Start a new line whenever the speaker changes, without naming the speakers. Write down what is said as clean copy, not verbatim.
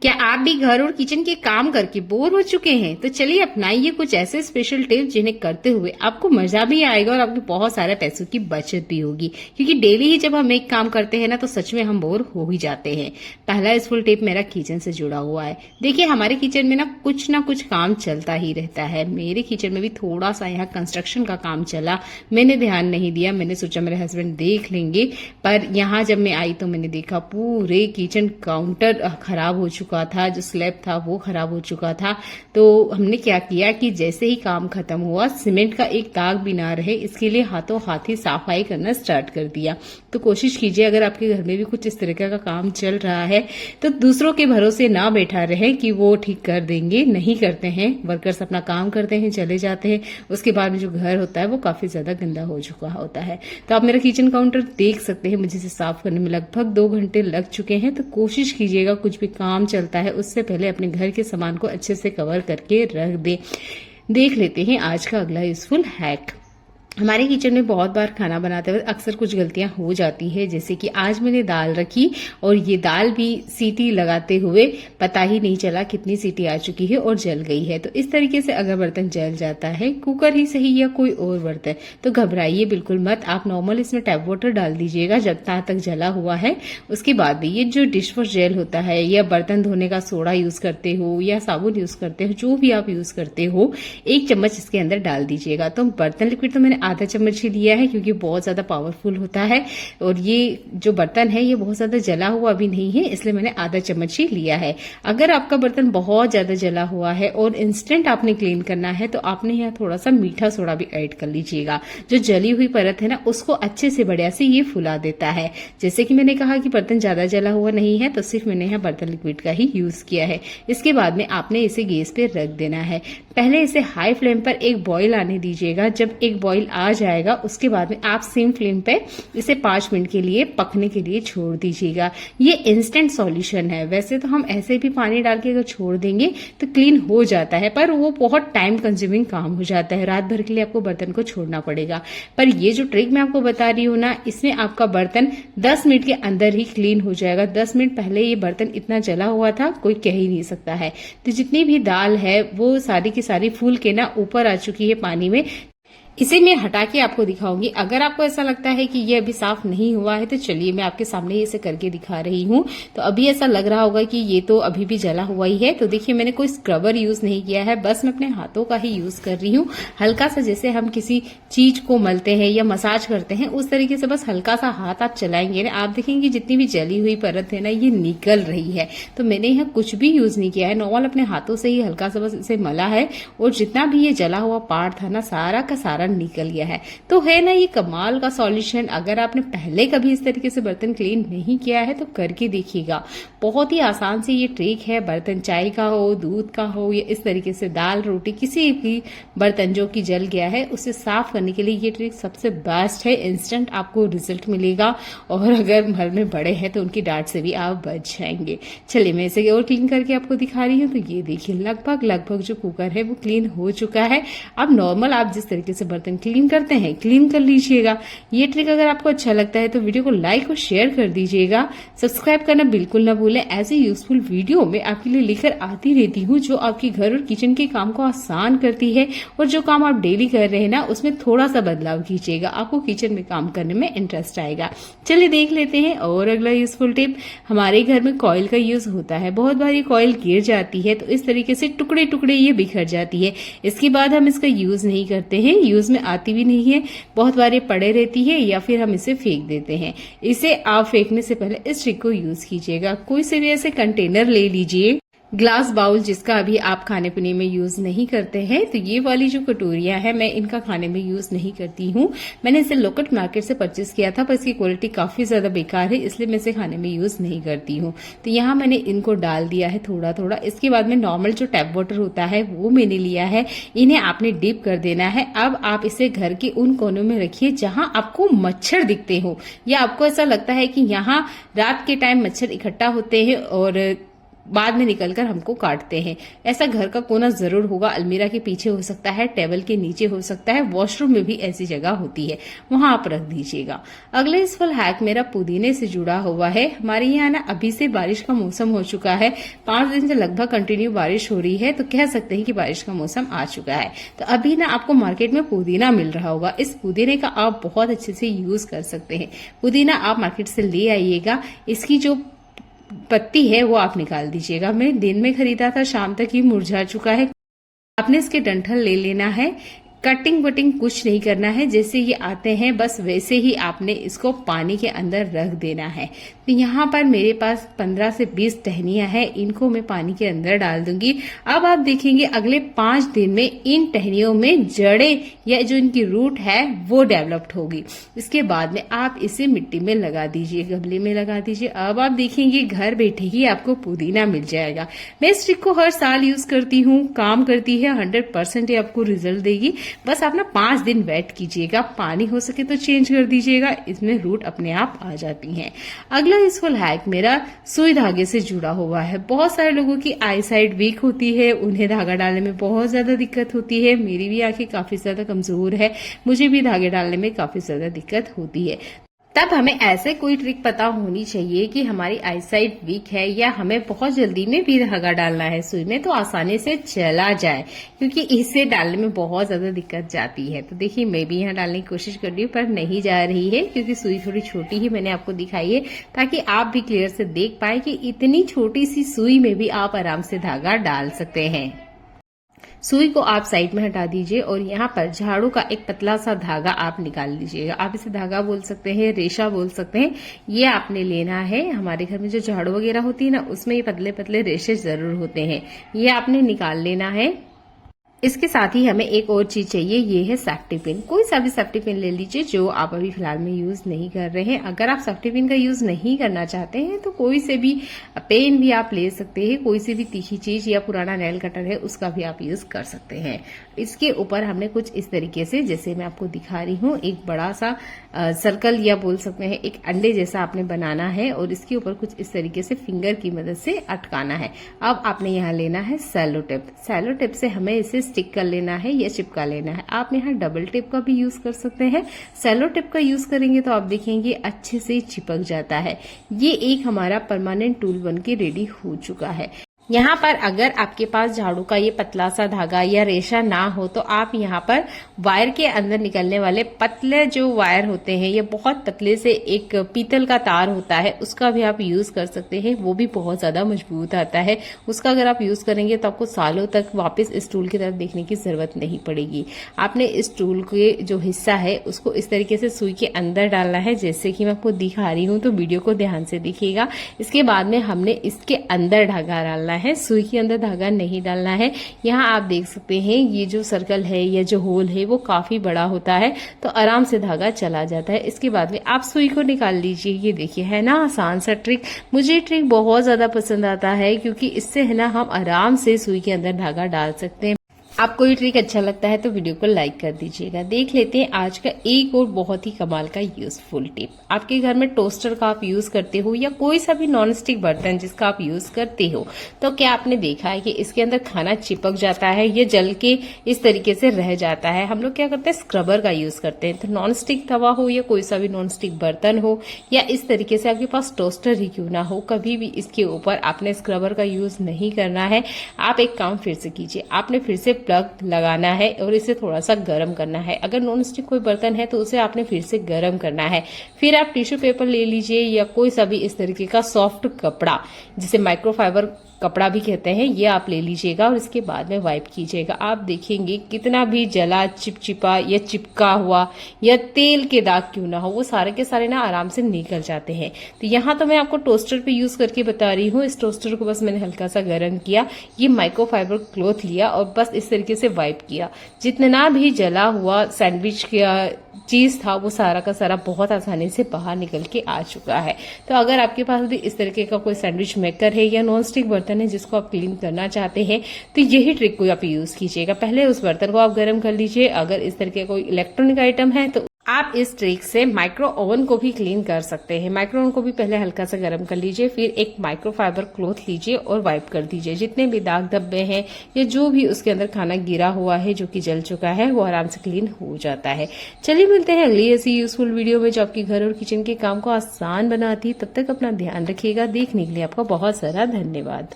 क्या आप भी घर और किचन के काम करके बोर हो चुके हैं? तो चलिए अपनाइए कुछ ऐसे स्पेशल टिप्स जिन्हें करते हुए आपको मजा भी आएगा और आपके बहुत सारे पैसों की बचत भी होगी। क्योंकि डेली ही जब हम एक काम करते हैं ना तो सच में हम बोर हो ही जाते हैं। पहला यूजफुल टिप मेरा किचन से जुड़ा हुआ है। देखिए हमारे किचन में ना कुछ काम चलता ही रहता है। मेरे किचन में भी थोड़ा सा यहाँ कंस्ट्रक्शन का काम चला, मैंने ध्यान नहीं दिया, मैंने सोचा मेरे हस्बैंड देख लेंगे, पर यहाँ जब मैं आई तो मैंने देखा पूरे किचन काउंटर खराब हो चुका था, जो स्लैब था वो खराब हो चुका था। तो हमने क्या किया कि जैसे ही काम खत्म हुआ, सीमेंट का एक दाग भी ना रहे इसके लिए हाथों हाथ ही सफाई करना स्टार्ट कर दिया। तो कोशिश कीजिए अगर आपके घर में भी कुछ इस तरीके का काम चल रहा है तो दूसरों के भरोसे ना बैठा रहे कि वो ठीक कर देंगे। नहीं करते हैं, वर्कर्स अपना काम करते हैं, चले जाते हैं, उसके बाद में जो घर होता है वो काफी ज्यादा गंदा हो चुका होता है। तो आप मेरा किचन काउंटर देख सकते हैं, मुझे इसे साफ करने में लगभग 2 घंटे लग चुके हैं। तो कोशिश कीजिएगा कुछ भी काम चलता है उससे पहले अपने घर के सामान को अच्छे से कवर करके रख दे। देख लेते हैं आज का अगला यूजफुल हैक। हमारे किचन में बहुत बार खाना बनाते हुए अक्सर कुछ गलतियां हो जाती है, जैसे कि आज मैंने दाल रखी और ये दाल भी सीटी लगाते हुए पता ही नहीं चला कितनी सीटी आ चुकी है और जल गई है। तो इस तरीके से अगर बर्तन जल जाता है, कुकर ही सही या कोई और बर्तन, तो घबराइए बिल्कुल मत। आप नॉर्मल इसमें टैप वाटर डाल दीजिएगा जब तक जला हुआ है। उसके बाद भी ये जो डिश वॉश जेल होता है या बर्तन धोने का सोडा यूज करते हो या साबुन यूज करते हो, जो भी आप यूज करते हो, 1 चम्मच इसके अंदर डाल दीजिएगा। तो बर्तन लिक्विड तो मैंने आधा चम्मच ही लिया है क्योंकि बहुत ज्यादा पावरफुल होता है और ये जो बर्तन है ये बहुत ज्यादा जला हुआ भी नहीं है, इसलिए मैंने आधा चम्मच ही लिया है। अगर आपका बर्तन बहुत ज्यादा जला हुआ है और इंस्टेंट आपने क्लीन करना है तो आपने यहाँ थोड़ा सा मीठा सोडा भी ऐड कर लीजिएगा। जो जली हुई परत है ना उसको अच्छे से बढ़िया से ये फुला देता है। जैसे कि मैंने कहा कि बर्तन ज्यादा जला हुआ नहीं है तो सिर्फ मैंने यहाँ बर्तन लिक्विड का ही यूज किया है। इसके बाद में आपने इसे गैस पे रख देना है। पहले इसे हाई फ्लेम पर एक बॉईल आने दीजिएगा। जब एक बॉईल आ जाएगा उसके बाद में आप सेम फ्लेम पे इसे 5 मिनट के लिए पकने के लिए छोड़ दीजिएगा। ये इंस्टेंट सॉल्यूशन है। वैसे तो हम ऐसे भी पानी डाल के अगर छोड़ देंगे तो क्लीन हो जाता है, पर वो बहुत टाइम कंज्यूमिंग काम हो जाता है। रात भर के लिए आपको बर्तन को छोड़ना पड़ेगा। पर ये जो ट्रिक मैं आपको बता रही हूँ ना, इसमें आपका बर्तन 10 मिनट के अंदर ही क्लीन हो जाएगा। 10 मिनट पहले ये बर्तन इतना जला हुआ था कोई कह ही नहीं सकता है। तो जितनी भी दाल है वो सारी की सारी फूल के ना ऊपर आ चुकी है पानी में। इसे मैं हटा के आपको दिखाऊंगी। अगर आपको ऐसा लगता है कि ये अभी साफ नहीं हुआ है तो चलिए मैं आपके सामने इसे करके दिखा रही हूँ। तो अभी ऐसा लग रहा होगा कि ये तो अभी भी जला हुआ ही है। तो देखिए मैंने कोई स्क्रबर यूज नहीं किया है, बस मैं अपने हाथों का ही यूज कर रही हूँ। हल्का सा जैसे हम किसी चीज को मलते हैं या मसाज करते हैं उस तरीके से बस हल्का सा हाथ आप चलाएंगे ना, आप देखेंगे जितनी भी जली हुई परत है ना ये निकल रही है। तो मैंने यहाँ कुछ भी यूज नहीं किया है, नॉर्मल अपने हाथों से ही हल्का सा बस इसे मला है और जितना भी ये जला हुआ पार्ट था ना सारा का सारा निकल गया है। तो है ना ये कमाल का सॉल्यूशन। अगर आपने पहले कभी इस तरीके से बर्तन क्लीन नहीं किया है तो करके देखिएगा। बहुत ही आसान से ये ट्रिक है। बर्तन चाय का हो, दूध का हो या इस तरीके से दाल रोटी, किसी भी बर्तन जो कि जल गया है उसे साफ करने के लिए ये ट्रिक सबसे बेस्ट है। इंस्टेंट आपको रिजल्ट मिलेगा और अगर घर में बड़े हैं तो उनकी डांट से भी आप बच जाएंगे। चलिए मैं इसे और क्लीन करके आपको दिखा रही हूँ। तो ये देखिए लगभग जो कुकर है वो क्लीन हो चुका है। अब नॉर्मल आप जिस तरीके से बर्तन क्लीन करते हैं क्लीन कर लीजिएगा। ये ट्रिक अगर आपको अच्छा लगता है तो वीडियो को लाइक और शेयर कर दीजिएगा। सब्सक्राइब करना बिल्कुल ना भूलें। ऐसे यूजफुल वीडियो मैं आपके लिए लेकर आती रहती हूँ जो आपके घर और किचन के काम को आसान करती है। और जो काम आप डेली कर रहे हैं ना उसमें थोड़ा सा बदलाव कीजिएगा, आपको किचन में काम करने में इंटरेस्ट आएगा। चलिए देख लेते हैं और अगला यूजफुल टिप। हमारे घर में कॉइल का यूज होता है। बहुत बार ये कॉइल गिर जाती है तो इस तरीके से टुकड़े टुकड़े ये बिखर जाती है। इसके बाद हम इसका यूज नहीं करते हैं, यूज में आती भी नहीं है। बहुत बार ये पड़े रहती है या फिर हम इसे फेंक देते हैं। इसे आप फेंकने से पहले इस ट्रिक को यूज कीजिएगा। कोई से भी ऐसे कंटेनर ले लीजिए, ग्लास बाउल जिसका अभी आप खाने पीने में यूज नहीं करते हैं। तो ये वाली जो कटोरियां हैं मैं इनका खाने में यूज नहीं करती हूँ। मैंने इसे लोकल मार्केट से परचेज किया था पर इसकी क्वालिटी काफी ज्यादा बेकार है, इसलिए मैं इसे खाने में यूज नहीं करती हूँ। तो यहाँ मैंने इनको डाल दिया है थोड़ा थोड़ा। इसके बाद में नॉर्मल जो टैप वाटर होता है वो मैंने लिया है। इन्हें आपने डिप कर देना है। अब आप इसे घर के उन कोनों में रखिए जहां आपको मच्छर दिखते हो या आपको ऐसा लगता है कि यहाँ रात के टाइम मच्छर इकट्ठा होते हैं और बाद में निकलकर हमको काटते हैं। ऐसा घर का कोना जरूर होगा, अलमीरा के पीछे हो सकता है, टेबल के नीचे हो सकता है, वॉशरूम में भी ऐसी जगह होती है, वहां आप रख दीजिएगा। अगले यूजफुल हैक मेरा पुदीने से जुड़ा हुआ है। हमारे यहाँ ना अभी से बारिश का मौसम हो चुका है, 5 दिन से लगभग कंटिन्यू बारिश हो रही है, तो कह सकते हैं कि बारिश का मौसम आ चुका है। तो अभी ना आपको मार्केट में पुदीना मिल रहा होगा, इस पुदीने का आप बहुत अच्छे से यूज कर सकते हैं। पुदीना आप मार्केट से ले आइएगा, इसकी जो पत्ती है वो आप निकाल दीजिएगा। मैंने दिन में खरीदा था, शाम तक ही मुरझा चुका है। आपने इसके डंठल ले लेना है, कटिंग वटिंग कुछ नहीं करना है, जैसे ये आते हैं बस वैसे ही आपने इसको पानी के अंदर रख देना है। तो यहाँ पर मेरे पास 15 से 20 टहनियां हैं, इनको मैं पानी के अंदर डाल दूंगी। अब आप देखेंगे अगले 5 दिन में इन टहनियों में जड़ें या जो इनकी रूट है वो डेवलप्ड होगी। इसके बाद में आप इसे मिट्टी में लगा दीजिए, गमले में लगा दीजिए। अब आप देखेंगे घर बैठे ही आपको पुदीना मिल जाएगा। मैं इस ट्रिक को हर साल यूज करती हूँ, काम करती है, 100% ये आपको रिजल्ट देगी। बस आप ना 5 दिन वेट कीजिएगा, पानी हो सके तो चेंज कर दीजिएगा, इसमें रूट अपने आप आ जाती हैं। अगला यूजफुल हैक मेरा सुई धागे से जुड़ा हुआ है। बहुत सारे लोगों की आई साइट वीक होती है, उन्हें धागा डालने में बहुत ज्यादा दिक्कत होती है। मेरी भी आंखें काफी ज्यादा कमजोर है, मुझे भी धागे डालने में काफी ज्यादा दिक्कत होती है। तब हमें ऐसे कोई ट्रिक पता होनी चाहिए कि हमारी आईसाइट वीक है या हमें बहुत जल्दी में भी धागा डालना है सुई में, तो आसानी से चला जाए, क्योंकि इसे डालने में बहुत ज्यादा दिक्कत जाती है। तो देखिए मैं भी यहाँ डालने की कोशिश कर रही हूँ पर नहीं जा रही है, क्योंकि सुई थोड़ी छोटी ही मैंने आपको दिखाई है, ताकि आप भी क्लियर से देख पाए कि इतनी छोटी सी सुई में भी आप आराम से धागा डाल सकते हैं। सुई को आप साइड में हटा दीजिए और यहाँ पर झाड़ू का एक पतला सा धागा आप निकाल लीजिएगा। आप इसे धागा बोल सकते हैं, रेशा बोल सकते हैं। ये आपने लेना है। हमारे घर में जो झाड़ू वगैरह होती है ना, उसमें ये पतले पतले रेशे जरूर होते हैं, ये आपने निकाल लेना है। इसके साथ ही हमें एक और चीज चाहिए, ये है सेफ्टी पिन। कोई सा भी सेफ्टी पिन ले लीजिए जो आप अभी फिलहाल में यूज नहीं कर रहे हैं। अगर आप सेफ्टी पिन का यूज नहीं करना चाहते हैं तो कोई से भी पेन भी आप ले सकते हैं, कोई सी भी तीखी चीज या पुराना नेल कटर है उसका भी आप यूज कर सकते हैं। इसके ऊपर हमने कुछ इस तरीके से, जैसे मैं आपको दिखा रही हूँ, एक बड़ा सा सर्कल या बोल सकते हैं एक अंडे जैसा आपने बनाना है और इसके ऊपर कुछ इस तरीके से फिंगर की मदद से अटकाना है। अब आपने यहाँ लेना है सेलो टेप। सेलो टेप से हमें इसे स्टिक कर लेना है या चिपका लेना है। आप यहाँ डबल टेप का भी यूज कर सकते हैं। सेलो टेप का यूज करेंगे तो आप देखेंगे अच्छे से चिपक जाता है। ये एक हमारा परमानेंट टूल बन के रेडी हो चुका है। यहाँ पर अगर आपके पास झाड़ू का ये पतला सा धागा या रेशा ना हो तो आप यहाँ पर वायर के अंदर निकलने वाले पतले जो वायर होते हैं, ये बहुत पतले से एक पीतल का तार होता है, उसका भी आप यूज कर सकते हैं। वो भी बहुत ज्यादा मजबूत आता है। उसका अगर आप यूज करेंगे तो आपको सालों तक वापस इस टूल की तरफ देखने की जरूरत नहीं पड़ेगी। आपने इस टूल के जो हिस्सा है उसको इस तरीके से सुई के अंदर डालना है, जैसे कि मैं आपको दिखा रही हूँ, तो वीडियो को ध्यान से देखिएगा। इसके बाद में हमने इसके अंदर धागा डालना है, सुई के अंदर धागा नहीं डालना है। यहाँ आप देख सकते हैं ये जो सर्कल है या जो होल है वो काफी बड़ा होता है, तो आराम से धागा चला जाता है। इसके बाद में आप सुई को निकाल लीजिए। ये देखिए, है ना आसान सा ट्रिक। मुझे ट्रिक बहुत ज्यादा पसंद आता है, क्योंकि इससे है ना हम आराम से सुई के अंदर धागा डाल सकते हैं। आपको ये ट्रिक अच्छा लगता है तो वीडियो को लाइक कर दीजिएगा। देख लेते हैं आज का एक और बहुत ही कमाल का यूजफुल टिप। आपके घर में टोस्टर का आप यूज करते हो या कोई सा भी नॉन स्टिक बर्तन जिसका आप यूज करते हो, तो क्या आपने देखा है कि इसके अंदर खाना चिपक जाता है, ये जल के इस तरीके से रह जाता है। हम लोग क्या करते हैं, स्क्रबर का यूज करते हैं। तो नॉन स्टिक तवा हो या कोई सा भी नॉन स्टिक बर्तन हो या इस तरीके से आपके पास टोस्टर ही क्यों ना हो, कभी भी इसके ऊपर आपने स्क्रबर का यूज नहीं करना है। आप एक काम फिर से कीजिए, आपने फिर से प्लग लगाना है और इसे थोड़ा सा गर्म करना है। अगर नॉन स्टिक कोई बर्तन है तो उसे आपने फिर से गर्म करना है। फिर आप टिश्यू पेपर ले लीजिए या कोई सा भी इस तरीके का सॉफ्ट कपड़ा, जिसे माइक्रोफाइबर कपड़ा भी कहते हैं, ये आप ले लीजिएगा और इसके बाद में वाइप कीजिएगा। आप देखेंगे कितना भी जला, चिपचिपा या चिपका हुआ या तेल के दाग क्यों ना हो, वो सारे के सारे ना आराम से निकल जाते हैं। तो यहाँ तो मैं आपको टोस्टर पे यूज करके बता रही हूँ। इस टोस्टर को बस मैंने हल्का सा गर्म किया, ये माइक्रोफाइबर क्लॉथ लिया और बस इस तरीके से वाइप किया। जितना भी जला हुआ सैंडविच का चीज था वो सारा का सारा बहुत आसानी से बाहर निकल के आ चुका है। तो अगर आपके पास भी इस तरीके का कोई सैंडविच मेकर है या नॉन स्टिक बर्तन है जिसको आप क्लीन करना चाहते हैं, तो यही ट्रिक को आप यूज कीजिएगा। पहले उस बर्तन को आप गर्म कर लीजिए। अगर इस तरीके का कोई इलेक्ट्रॉनिक आइटम है तो आप इस ट्रिक से माइक्रो ओवन को भी क्लीन कर सकते हैं। माइक्रो ओवन को भी पहले हल्का सा गर्म कर लीजिए, फिर एक माइक्रोफाइबर क्लॉथ लीजिए और वाइप कर दीजिए। जितने भी दाग धब्बे हैं या जो भी उसके अंदर खाना गिरा हुआ है जो कि जल चुका है वो आराम से क्लीन हो जाता है। चलिए मिलते हैं अगली ऐसी यूजफुल वीडियो में जो आपके घर और किचन के काम को आसान बनाती है। तब तक अपना ध्यान रखिएगा। देखने के लिए आपका बहुत सारा धन्यवाद।